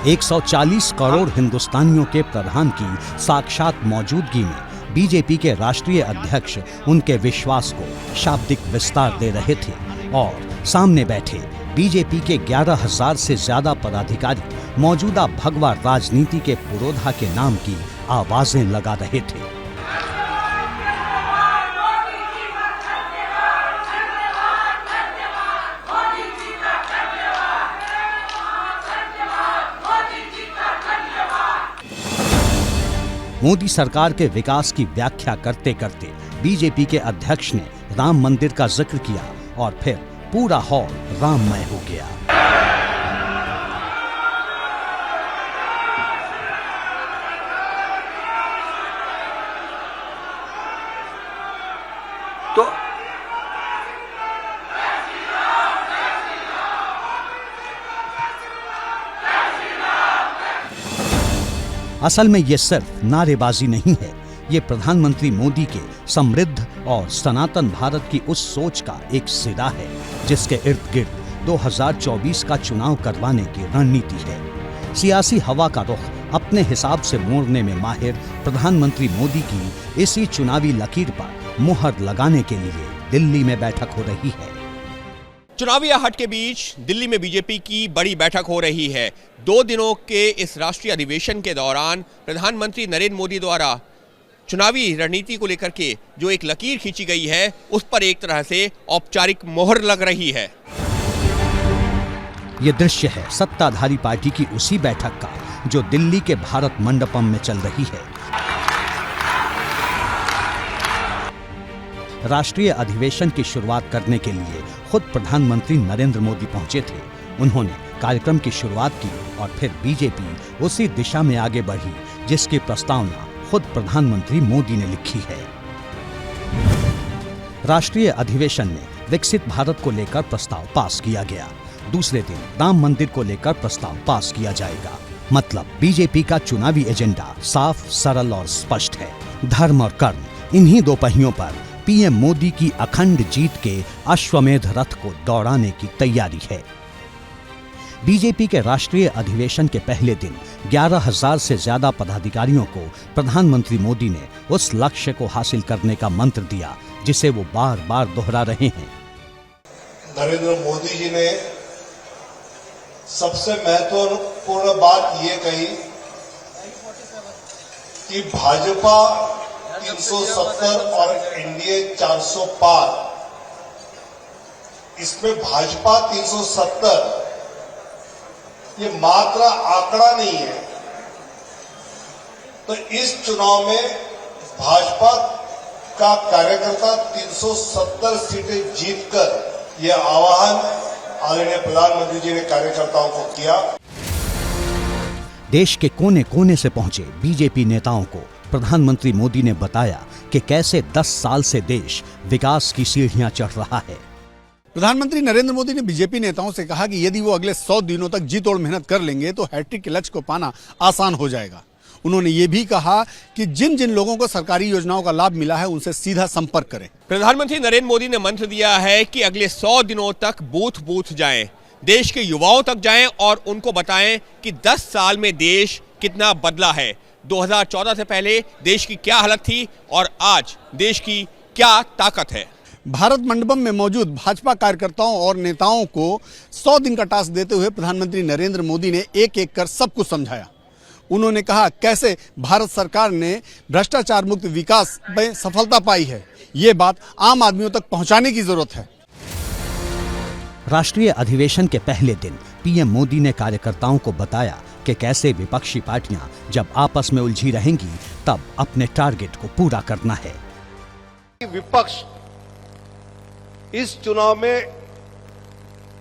140 करोड़ हिंदुस्तानियों के प्रधान की साक्षात मौजूदगी में बीजेपी के राष्ट्रीय अध्यक्ष उनके विश्वास को शाब्दिक विस्तार दे रहे थे और सामने बैठे बीजेपी के 11,000 से ज्यादा पदाधिकारी मौजूदा भगवा राजनीति के पुरोधा के नाम की आवाजें लगा रहे थे। मोदी सरकार के विकास की व्याख्या करते करते बीजेपी के अध्यक्ष ने राम मंदिर का जिक्र किया और फिर पूरा हॉल राममय हो गया। तो असल में ये सिर्फ नारेबाजी नहीं है, ये प्रधानमंत्री मोदी के समृद्ध और सनातन भारत की उस सोच का एक सिरा है जिसके इर्द गिर्द 2024 का चुनाव करवाने की रणनीति है। सियासी हवा का रुख अपने हिसाब से मोड़ने में माहिर प्रधानमंत्री मोदी की इसी चुनावी लकीर पर मुहर लगाने के लिए दिल्ली में बैठक हो रही है। चुनावी आहट के बीच दिल्ली में बीजेपी की बड़ी बैठक हो रही है। 2 दिनों के इस राष्ट्रीय अधिवेशन के दौरान प्रधानमंत्री नरेंद्र मोदी द्वारा चुनावी रणनीति को लेकर के जो एक लकीर खींची गई है उस पर एक तरह से औपचारिक मोहर लग रही है। ये दृश्य है सत्ताधारी पार्टी की उसी बैठक का जो दिल्ली के भारत मंडपम में चल रही है। राष्ट्रीय अधिवेशन की शुरुआत करने के लिए खुद प्रधानमंत्री नरेंद्र मोदी पहुंचे थे। उन्होंने कार्यक्रम की शुरुआत की और फिर बीजेपी उसी दिशा में आगे बढ़ी जिसकी प्रस्तावना खुद प्रधानमंत्री मोदी ने लिखी है। राष्ट्रीय अधिवेशन में विकसित भारत को लेकर प्रस्ताव पास किया गया। दूसरे दिन राम मंदिर को लेकर प्रस्ताव पास किया जाएगा। मतलब बीजेपी का चुनावी एजेंडा साफ, सरल और स्पष्ट है। धर्म और कर्म, इन्हीं 2 पहियों पर पीएम मोदी की अखंड जीत के अश्वमेध रथ को दौड़ाने की तैयारी है। बीजेपी के राष्ट्रीय अधिवेशन के पहले दिन 11,000 से ज्यादा पदाधिकारियों को प्रधानमंत्री मोदी ने उस लक्ष्य को हासिल करने का मंत्र दिया जिसे वो बार बार दोहरा रहे हैं। नरेंद्र मोदी जी ने सबसे महत्वपूर्ण बात ये कही कि भाजपा 370 और एनडीए 400 पार। इसमें भाजपा 370 ये मात्र आंकड़ा नहीं है। तो इस चुनाव में भाजपा का कार्यकर्ता 370 सीटें जीतकर यह आह्वान आदरणीय प्रधानमंत्री जी ने कार्यकर्ताओं को किया। देश के कोने कोने से पहुंचे बीजेपी नेताओं को प्रधानमंत्री मोदी ने बताया कि कैसे 10 साल से देश विकास की सीढ़ियां चढ़ रहा है। प्रधानमंत्री नरेंद्र मोदी ने बीजेपी नेताओं से कहा कि यदि वो अगले 100 दिनों तक जी तोड़ मेहनत कर लेंगे तो हैट्रिक के लक्ष्य को पाना आसान हो जाएगा। उन्होंने ये भी कहा कि जिन जिन लोगों को सरकारी योजनाओं का लाभ मिला है उनसे सीधा संपर्क करें। प्रधानमंत्री नरेंद्र मोदी ने मंत्र दिया है कि अगले 100 दिनों तक बूथ बूथ जाएं, देश के युवाओं तक जाएं और उनको बताएं कि 10 साल में देश कितना बदला है। 2014 से पहले देश की क्या हालत थी और आज देश की क्या ताकत है। भारत मंडपम में मौजूद भाजपा कार्यकर्ताओं और नेताओं को 100 दिन का टास्क देते हुए प्रधानमंत्री नरेंद्र मोदी ने एक एक कर सब कुछ समझाया। उन्होंने कहा कैसे भारत सरकार ने भ्रष्टाचार मुक्त विकास में सफलता पाई है। ये बात आम आदमियों तक पहुंचाने की जरूरत है। राष्ट्रीय अधिवेशन के पहले दिन पीएम मोदी ने कार्यकर्ताओं को बताया कि कैसे विपक्षी पार्टियां जब आपस में उलझी रहेंगी तब अपने टारगेट को पूरा करना है। विपक्ष इस चुनाव में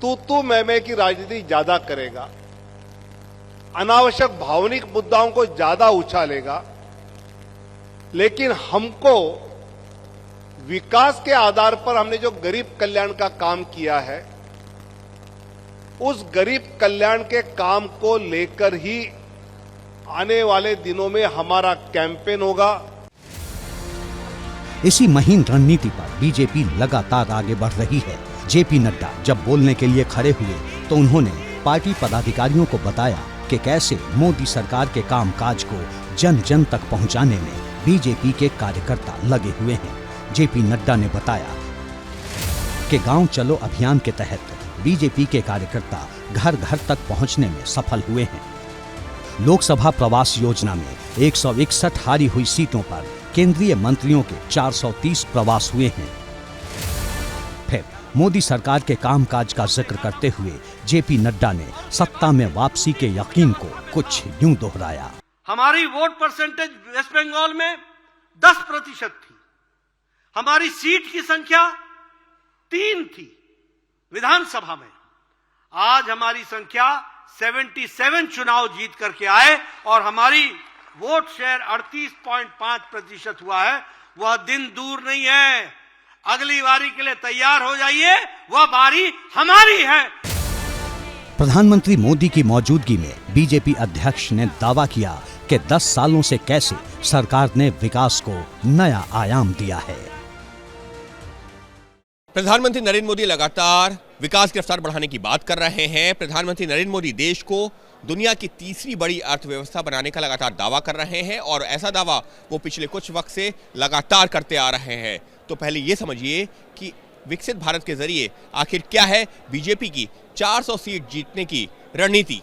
तू मैं की राजनीति ज्यादा करेगा, अनावश्यक भावनिक मुद्दाओं को ज्यादा उछालेगा, लेकिन हमको विकास के आधार पर हमने जो गरीब कल्याण का काम किया है उस गरीब कल्याण के काम को लेकर ही आने वाले दिनों में हमारा कैंपेन होगा। इसी महीन रणनीति पर बीजेपी लगातार आगे बढ़ रही है। जेपी नड्डा जब बोलने के लिए खड़े हुए तो उन्होंने पार्टी पदाधिकारियों को बताया कि कैसे मोदी सरकार के कामकाज को जन जन तक पहुंचाने में बीजेपी के कार्यकर्ता लगे हुए हैं। जेपी नड्डा ने बताया कि गांव चलो अभियान के तहत बीजेपी के कार्यकर्ता घर घर तक पहुंचने में सफल हुए हैं। लोकसभा प्रवास योजना में 161 हारी हुई सीटों पर केंद्रीय मंत्रियों के 430 प्रवास हुए हैं। फिर मोदी सरकार के कामकाज का जिक्र करते हुए जेपी नड्डा ने सत्ता में वापसी के यकीन को कुछ यूं दोहराया। हमारी वोट परसेंटेज वेस्ट बंगाल में 10% थी। हमारी सीट की संख्या 3 थी विधानसभा में। आज हमारी संख्या 77 चुनाव जीत करके आए और हमारी वोट शेयर 38.5% हुआ है। वह दिन दूर नहीं है। अगली बारी के लिए तैयार हो जाइए, वह बारी हमारी है। प्रधानमंत्री मोदी की मौजूदगी में बीजेपी अध्यक्ष ने दावा किया कि 10 सालों से कैसे सरकार ने विकास को नया आयाम दिया है। प्रधानमंत्री नरेंद्र मोदी लगातार विकास की रफ्तार बढ़ाने की बात कर रहे हैं। प्रधानमंत्री नरेंद्र मोदी देश को दुनिया की तीसरी बड़ी अर्थव्यवस्था बनाने का लगातार दावा कर रहे हैं और ऐसा दावा वो पिछले कुछ वक्त से लगातार करते आ रहे हैं। तो पहले ये समझिए कि विकसित भारत के जरिए आखिर क्या है बीजेपी की 400 सीट जीतने की रणनीति।